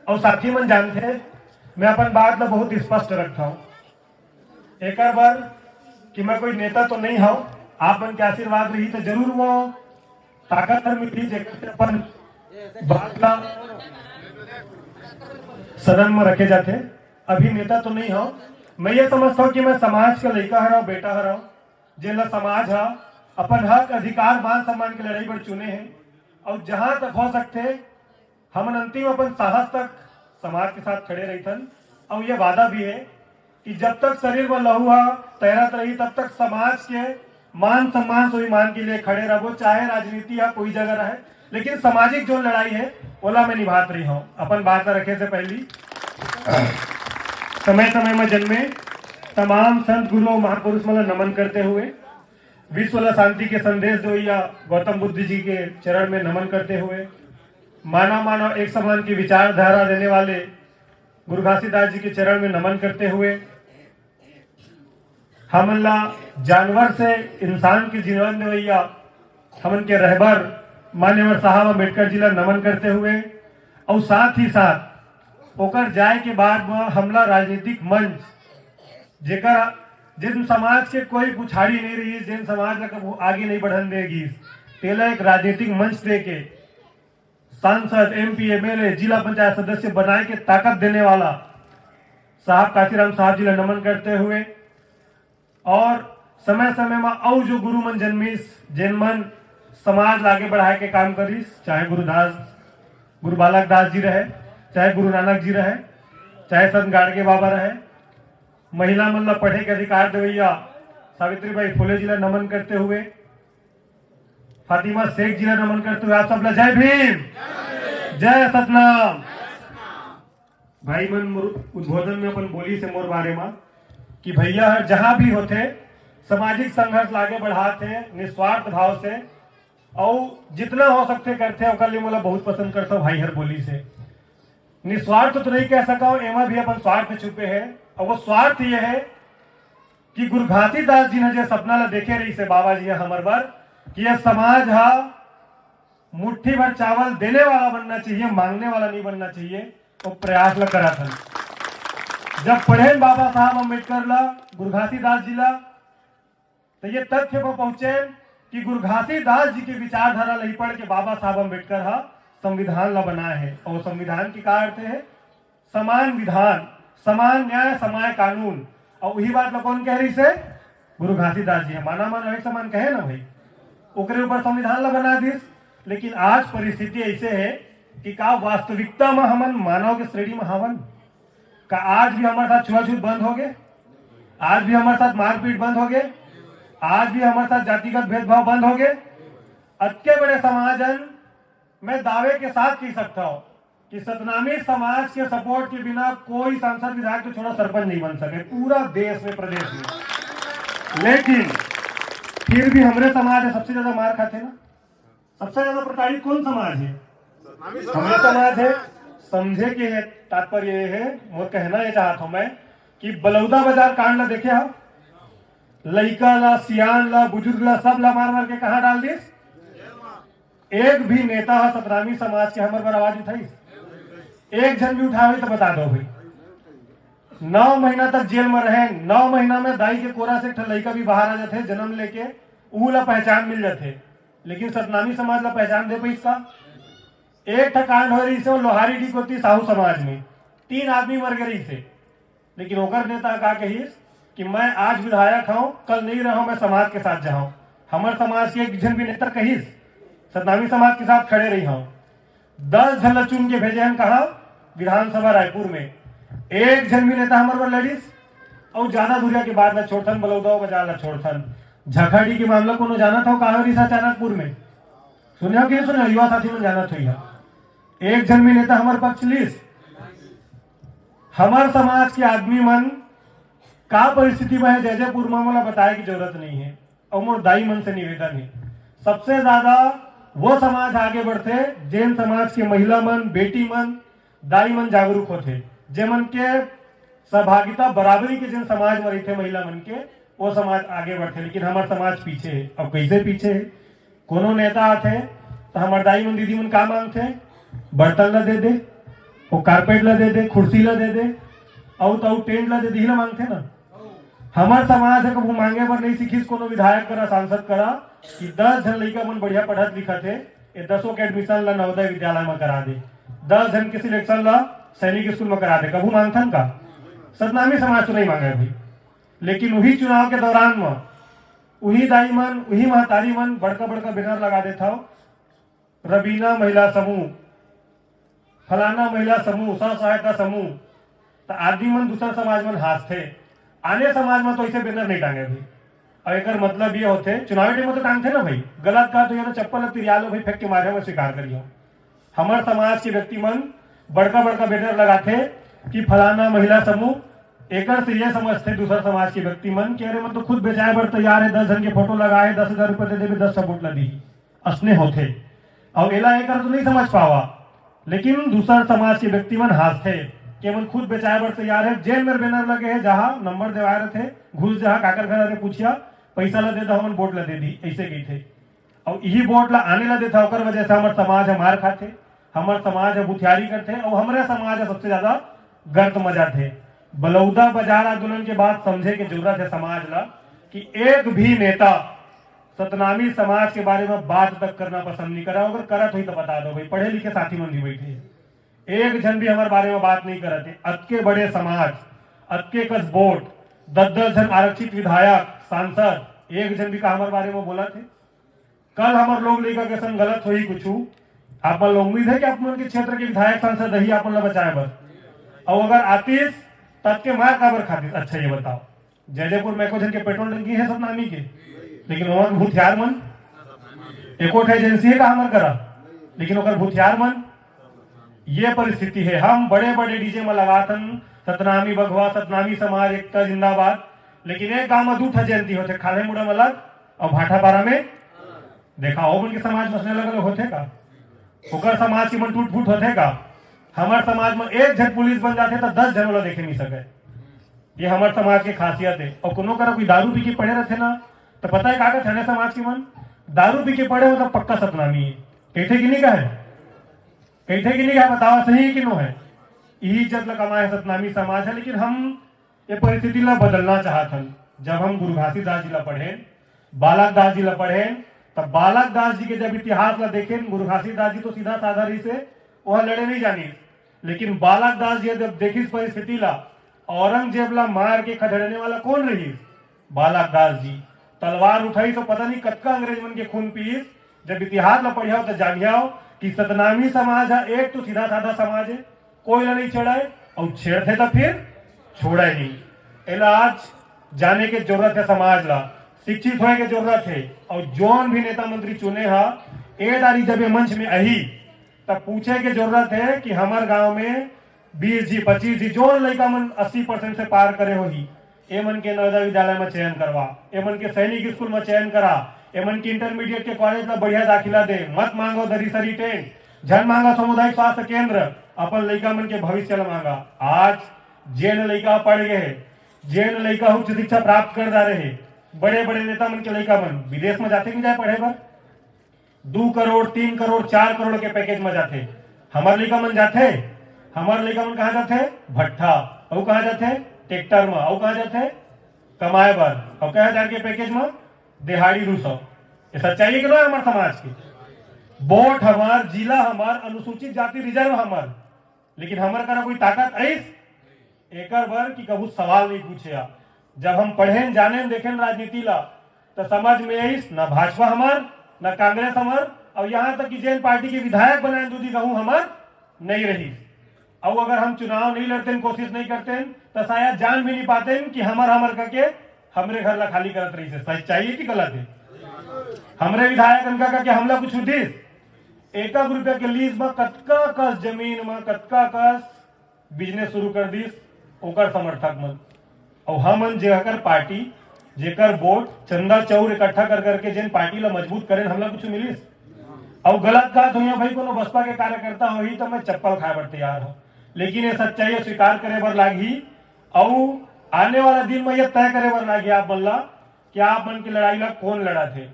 और साथी मन जानते मैं अपन बात ला बहुत स्पष्ट रखता हूँ। एक बार कि मैं कोई नेता तो नहीं हूँ, आप मन के आशीर्वाद रही तो जरूर वो ताकत मिली जैसे अपन बात ला सदन में रखे जाते। अभी नेता तो नहीं हूँ, मैं ये समझता हूँ कि मैं समाज का लड़का हरा बेटा हरा जेला समाज है अपन हक अधिकार मान सम्मान की लड़ाई पर चुने हैं और जहां तक हो सकते हम अंतिम अपन साहस तक समाज के साथ खड़े रहथन। और ये वादा भी है कि जब तक शरीर में लहू तैरत रही तब तक समाज के मान सम्मान स्वाभिमान के लिए खड़े रहो, चाहे राजनीति या कोई जगह रहे, लेकिन सामाजिक जो लड़ाई है ओला में निभात रही हूँ। अपन बात रखे से पहली समय समय में जन्मे तमाम संत गुरु और महापुरुष मतलब नमन करते हुए विश्व शांति के संदेश जो या गौतम बुद्ध जी के चरण में नमन करते हुए मानव मानव एक समान की विचारधारा देने वाले गुरु घासीदास जी के चरण में नमन करते हुए हमला जानवर से इंसान के जीवन देवैया हमन के रहबर मान्यवर साहब अम्बेडकर जी ला नमन करते हुए और साथ ही साथ ओकर जाए के बाद में हमला राजनीतिक मंच जेकर जिन समाज के कोई पुछाड़ी नहीं रही, जिन समाज का आगे नहीं बढ़न देगी, तेला एक राजनीतिक मंच दे के सांसद MP MLA जिला पंचायत सदस्य बनाए के ताकत देने वाला साहब काशीराम साहब जी ला नमन करते हुए और समय समय में और जो गुरु मन जन्मीस जिन मन समाज लागे बढ़ाए के काम करीस, चाहे गुरु बालक दास जी रहे, चाहे गुरु नानक जी रहे, चाहे संत गाड़गे बाबा रहे, महिला मन ला पढ़े के अधिकार देवैया सावित्रीबाई फुले जी ला नमन करते हुए, फातिमा शेख जी ला नमन करते हुए आप सब ला जय भीम जय सतनाम। भाई मन उद्बोधन में अपन बोली से मोर बारे में कि भैया जहां भी होते सामाजिक संघर्ष लागे बढ़ाते निस्वार्थ भाव से और जितना हो सकते करते ओकर लिए मोला बहुत पसंद करता भाई हर बोली से। निस्वार्थ तो नहीं कह सका, एमा भी अपन स्वार्थ छुपे है और वो स्वार्थ ये है कि गुरु घासीदास जी ने जो सपना ला देखे रही से बाबा जी हमर बर कि यह समाज हा मुट्ठी भर चावल देने वाला बनना चाहिए, मांगने वाला नहीं बनना चाहिए, तो प्रयास ला करा था। जब पढ़े बाबा साहब अम्बेडकर ला गुरु घासीदास जी ला तो ये तथ्य पर पहुंचे कि गुरु घासीदास जी के विचारधारा ला पढ़ के बाबा साहब अम्बेडकर हा संविधान ला बनाए है और संविधान की का अर्थ है समान विधान, समान न्याय, समान कानून। और वही बात कौन कह रही से गुरु घासीदास जी है, माना मानो एक समान कहे ना भाई, ओकरे ऊपर संविधान ला बना दिस। लेकिन आज परिस्थिति ऐसे है कि का वास्तविकता में हमन मानव के श्रेणी में हवन का आज भी हमारे साथ छुआछूत बंद हो गए, आज भी हमारे साथ मारपीट बंद हो गए, आज भी हमारे साथ जातिगत भेदभाव बंद हो गए। अतके बड़े समाजन मैं दावे के साथ कह सकता हूं कि सतनामी समाज के सपोर्ट के बिना कोई सांसद विधायक तो छोड़ा सरपंच नहीं बन सके पूरा देश में प्रदेश में। लेकिन फिर भी हमारे समाज है सबसे ज्यादा मार खाते ना, सबसे ज्यादा प्रताड़ित कौन समाज है? हमारे समाज है। समझे के तात्पर्य ये है, वो कहना ये चाहता हूं मैं कि बलौदा बाजार कांड ला देखे हम, लड़का ला, सियान ला, बुजुर्ग ला, सब ला मार मार के कहा डाल दिस। एक भी नेता सतनामी समाज के हमारे पर आवाज उठाई, एक जन भी उठा तो बता दो भाई। 9 महीना तक जेल में रहे, 9 महीना में दाई के कोरा से लड़का भी बाहर आ जाते जन्म लेके, ला पहचान मिल जाते, लेकिन सतनामी समाज ला पहचान दे पैसा। एक कांड हो रही से लोहारी डी होती साहू समाज में 3 आदमी मर गए से, लेकिन ओकर नेता का कहिस कि मैं आज विधायक हूं, कल नहीं रहा मैं समाज के साथ जाऊं। हमारे समाज के एक जन भी नेता कहिस सतनामी समाज के साथ खड़े रही हूं। 10 जन चुन के भेजे हम कहा विधानसभा रायपुर में, एक जन भी नेता हमारे पर लड़ीस और ज्यादा दूरिया के बाद न छोड़थन, बलौदा बाजार न छोड़थन। झखाड़ी के मामला को जाना था कांवरिया चाणकपुर में, सुनिया कि सुनिया युवा साथी में जाना था, एक जन भी नेता हमारे पक्ष लीस। हमारे समाज के आदमी मन का परिस्थिति में है जयजयपुर में मला बताए की जरूरत नहीं है। और मोर दाई मन से निवेदन है सबसे ज्यादा वो समाज आगे बढ़ते जैन समाज के महिला मन, बेटी मन, दाई मन जागरूक होते, जे मन के सहभागिता बराबरी के जिन समाज में रहते महिला मन के वो समाज आगे बढ़ते। लेकिन हमारा समाज पीछे है। अब कैसे पीछे है? कोनो नेता आते तो हमारे दाई मन दीदी मन का मांगते बर्तन ला दे दे, वो कारपेट ला दे दे, कुर्सी ला दे दे, और तो टेंट ला दे दी ना मांगते ना। हमार समाज है कबू मांगे पर नहीं सीखीस कोनो विधायक करा, सांसद करा कि 10 जन लड़का मन बढ़िया पढ़त लिखत है, ये 10 के एडमिशन ला नवोदय विद्यालय में करा दे, 10 जन के सिलेक्शन ला सैनिक स्कूल में करा दे। कबू मांगथन का? सतनामी समाज तो नहीं मांगे अभी। लेकिन वही चुनाव के दौरान में वही दाई मन, वही महतारी मन बड़का बड़का बैनर लगा देता हो, रबीना महिला समूह, फलाना महिला समूह, स्व सहायता समूह, तो आदमी मन दूसरा समाज में हाथ थे। आने समाज में तो ऐसे बैनर नहीं टांगे भाई। और एक मतलब ये होते चुनावी टाइम में तो टांगते ना भाई, गलत कहा तो ये चप्पल तिरिया लो भाई, फेंक के मारे में स्वीकार करियो। हमारे समाज के व्यक्ति मन बड़का बड़का बैनर लगाते कि फलाना महिला समूह, एक से ये समझते दूसरा समाज के व्यक्ति मन कि अरे मन तो खुद बेचाए बर तैयार है, 10 जन के फोटो लगाए, 10,000 रुपए दे दे, 10 वोट लगी असने होते। और एला एक तो नहीं समझ पावा, लेकिन दूसरा समाज के व्यक्ति मन हाथ थे कि मन खुद बेचाए बर तैयार है। जेल में बैनर लगे है, जहां नंबर देवाए रहे थे, घुस जहां काकर घर पूछिया, पैसा ला दे दो, हमन वोट ला दे दी, ऐसे गई थे। और यही वोट ला आने ला देता, होकर वजह से हमारे समाज है मार खाते, हमारे समाज है बुथियारी करते, और हमारे समाज है सबसे ज्यादा गर्द मजा थे। बलौदा बाजार आंदोलन के बाद समझे की जरूरत है समाज ला कि एक भी नेता सतनामी समाज के बारे में बात तक करना पसंद नहीं करा। अगर करत हुई तो बता दो भाई, पढ़े लिखे साथी मन भी बैठे, एक जन भी हमारे बारे में बात नहीं करते। अतके बड़े समाज, अतके कस वोट, 10-10 जन आरक्षित विधायक सांसद, एक जन भी का हमारे बारे में बोला थे। कल हमारे लोग लेकर के संग गलत हुई कुछ, आप मन उम्मीद है कि आप मन के क्षेत्र के विधायक सांसद ही आप मन बचाए बस। और अगर आतीस तब के मार काबर खातिर, अच्छा ये बताओ, जयदेपुर में एको जन के पेट्रोल टंकी है सतनामी के, लेकिन वहां भूथियार मन एको एजेंसी है का हमार करा, लेकिन ओकर भूथियार मन। ये परिस्थिति है। हम बड़े बड़े डीजे में लगातन सतनामी बघवा, सतनामी समाज एकता जिंदाबाद, लेकिन एक गांव में 2 जयंती होते, खाले मुड़ा में अलग और भाटापारा में देखा हो मन के समाज बसने लगल होते का, ओकर समाज की मन टूट फूट होते का। हमारे समाज में एक जन पुलिस बन जाते तो 10 जन वाला देखे नहीं सके। ये हमारे समाज की खासियत है। और कोनो करा कोई दारू पी के पड़े रहते ना, तो पता है कागज थाने समाज की मन दारू पी के पड़े हो तो पक्का सतनामी है। कहते कि नहीं का है, कहते कि नहीं का, बताओ सही कि नो है। यही इज्जत ला कमाए सतनामी समाज है। लेकिन हम ये परिस्थिति ला बदलना चाहते। जब हम गुरु घासीदास जी ला पढ़े, बालक दास जी ला पढ़े, तब बालक दास जी के जब इतिहास ला देखे, गुरु घासीदास जी तो सीधा साधा रही से वह लड़े नहीं जानी, लेकिन बालक दास जी जब देखी इस परिस्थिति ला, औरंगजेब ला मार के खदेड़ने वाला कौन रही? बालक दास जी। तलवार उठाई तो पता नहीं कतका अंग्रेज मन के खून पीस। जब इतिहास ला पढ़िया तो जानिया कि सतनामी समाज है एक तो सीधा साधा समाज है, कोई ला नहीं चढ़ाए, और छेड़ते तो फिर छोड़ा ही नहीं। एला आज जाने की जरूरत है, समाज ला शिक्षित होने की जरूरत है। और जौन भी नेता मंत्री चुने हा, ए दारी जब ये मंच में आई तब पूछे की जरूरत है कि हमारे गांव में 20 जी 25 जी जो लड़का मन 80% से पार करे हो ही, एमन के नवोदय विद्यालय में चयन करवा, एमन के सैनिक स्कूल में चयन करा, एमन की इंटरमीडिएट के कॉलेज में बढ़िया दाखिला दे। मत मांगो दरीसरी टेंट, झन मांगा सामुदायिक स्वास्थ्य केंद्र, अपन लड़का मन के भविष्य मांगा। आज जेन लड़का पढ़ गए, जेन लड़का उच्च शिक्षा प्राप्त कर जा रहे, बड़े बड़े नेता मन के लड़का मन विदेश में जाते नहीं जाए पढ़े पर, 2 करोड़ 3 करोड़ 4 करोड़ के पैकेज में जाते। हमारे लड़का मन जाते, हमारे लड़का मन कहा जाते? भट्ठा। और कहा जाते? ट्रैक्टर में। और कहा जाते? कमाए बर। और कहा हजार के पैकेज में दिहाड़ी रूसो। ये सच्चाई के हमारे समाज की। वोट हमार, जिला हमार, अनुसूचित जाति रिजर्व हमार, लेकिन हमारे करा कोई ताकत ऐस एक बार की कबू सवाल नहीं पूछे। जब हम पढ़े जाने देखे राजनीति ला तो समझ में ऐस न भाजपा हमार न कांग्रेस हमार, और यहाँ तक कि जैन पार्टी के विधायक बनाए दूधी कहूं हमार नहीं रही। और अगर हम चुनाव नहीं लड़ते, कोशिश नहीं करते तो शायद जान भी नहीं पाते कि हमार करके हमरे घर ला खाली करत रही से। सच्चाई है कि गलत है? हमरे विधायक उनका करके हमला कुछ उद्देश्य 1 रुपया के लीज में कतका कस जमीन में कतका कस बिजनेस शुरू कर दी ओकर समर्थक मन। और हमन जेकर पार्टी जेकर वोट चंदा चौर इकट्ठा कर करके जिन पार्टी ला मजबूत करें, हमला कुछ मिलिस। और गलत बात हुई भाई, कोनो बसपा के कार्यकर्ता हो ही तो मैं चप्पल खाए बर तैयार हूं, लेकिन ये सच्चाई स्वीकार करे बर लागी। और आने वाला दिन में यह तय करे बर लागी आप मन ला कि आप मन की लड़ाई ला कौन लड़ा थे,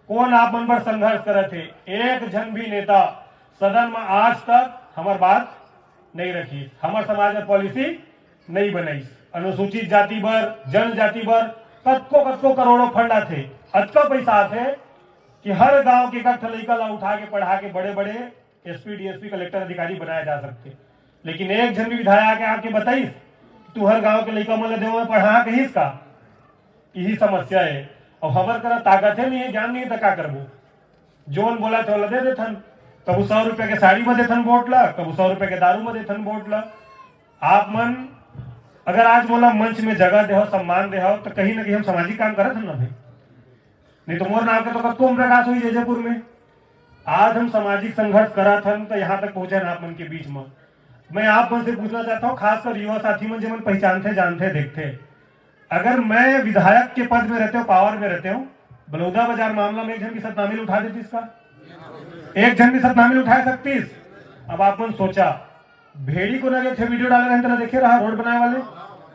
कौन आप मन पर संघर्ष करे थे। एक जन भी नेता सदन में आज तक हमार बात नहीं रखी, हमारे समाज में पॉलिसी नहीं बनाई। अनुसूचित जाति बर, जनजाति बर कतको कतको करोड़ों फंड आते, अतका पैसा आते कि हर गांव के इकट्ठा लड़का ला उठा के पढ़ा के बड़े बड़े एसपी डीएसपी कलेक्टर अधिकारी बनाया जा सकते। लेकिन एक जन भी विधायक आके बताइस तू हर गांव के लड़का मन देव पढ़ा कहीस का, यही समस्या है। और खबर करा ताकत है नहीं है, ज्ञान नहीं है तो क्या करबो, जोन बोला तो दे देथन, कबू 100 रुपए के साड़ी में देथन वोट ला, कबू 100 रुपए के दारू में देथन वोट ला। आप मन अगर आज बोला मंच में जगह दे सम्मान दे तो कहीं ना कहीं हम सामाजिक काम करत हम ना भाई, नहीं तो मोर नाम के तो कब प्रकाश हुई जयपुर में। आज हम सामाजिक संघर्ष करत हन तो यहाँ तक पहुंचे आप मन के बीच में। मैं आप मन से पूछना चाहता हूँ, खासकर युवा साथी मन जो मन पहचानते जानते देखते, अगर मैं विधायक के पद में रहते हो, पावर में रहते हो, बलौदा बाजार मामला में एक जन की सतनामी उठा देती, इसका एक जन की सतनामी उठा सकती। अब आप मन सोचा भेड़ी को लगे थे वीडियो डाले रहे देखे रहा, रोड बनाए वाले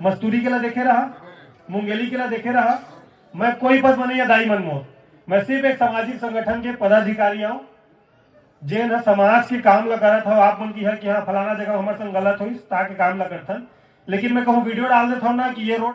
मजदूरी के लिए देखे रहा, मुंगेली के लिए देखे रहा। मैं कोई पद में नहीं है दाई मनमोह, मैं सिर्फ एक सामाजिक संगठन के पदाधिकारी हूँ जे न समाज के काम ला करत हो। आप मन की है कि हाँ फलाना जगह हमारे संग गलत हुई ताकि काम ला करथन, लेकिन मैं कहूँ वीडियो डाल देता हूँ ना कि ये रोड